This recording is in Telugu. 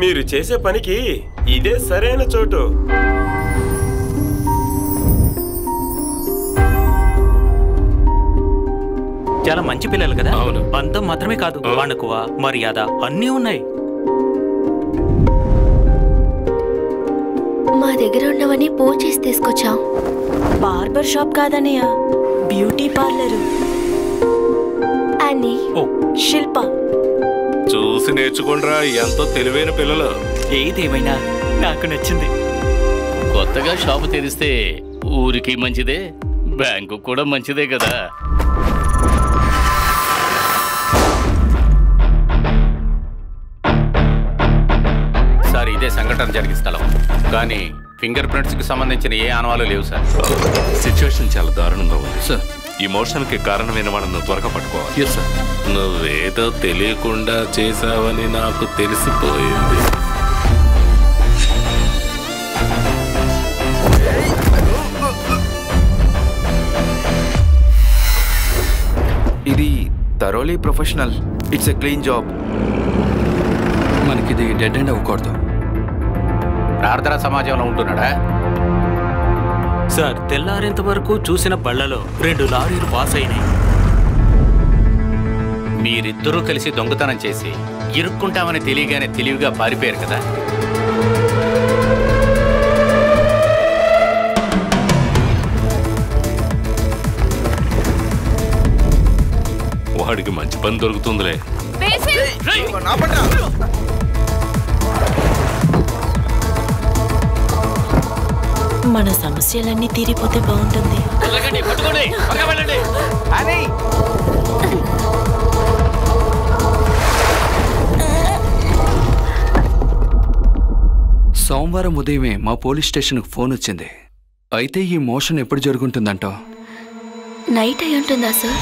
మీరు చేసే పనికి ఇదే సరైన చోటు. చాలా మంచి పిల్లలు కదా. బంధం మాత్రమే కాదు, వణుకువ మర్యాద అన్నీ ఉన్నాయి. మా దగ్గర ఉన్నవని పూజ చేసి తీసుకొచ్చాం. బార్బర్ షాప్ కాదన్నయ్య, బ్యూటీ పార్లర్. అని శిల్ప చూసి నేర్చుకోండిరా, ఎంతో తెలివైన పిల్లలు. ఏదేమైనా నాకు నచ్చింది. కొత్తగా షాపు తెరిస్తే ఊరికి మంచిదే, బ్యాంకు కూడా మంచిదే కదా. సార్, ఇదే సంఘటన జరిగిన స్థలం, కానీ ఫింగర్ ప్రింట్స్ కి సంబంధించిన ఏ ఆనవాలు లేవు సార్. సిచ్యువేషన్ చాలా దారుణంగా ఉంది సార్. ఈ మోషన్ కి కారణమైన వాళ్ళను త్వరగా పట్టుకోవాలి సార్. నువ్వేదో తెలియకుండా చేసావని నాకు తెలిసిపోయింది. ఇది thoroughly professional. It's a clean job. మనకిది డెడ్ ఎండ్ అవ్వకూడదు. ప్రార్థన సమాజంలో ఉంటున్నాడా సార్? తెల్లారేంత వరకు చూసిన బళ్లలో 2 లారీలు పాస్ అయినాయి. మీరిద్దరూ కలిసి దొంగతనం చేసి ఇరుక్కుంటామని తెలియగానే తెలివిగా పారిపోయారు కదా. వాడికి మంచి పని దొరుకుతుందిలే. మన సమస్యలన్నీ తీరిపోతే బాగుంటుంది. సోమవారం ఉదయమే మా పోలీస్ స్టేషన్కు ఫోన్ వచ్చింది. అయితే ఈ మోషన్ ఎప్పుడు జరుగుతుందంటో? నైట్ అయి ఉంటుందా సార్?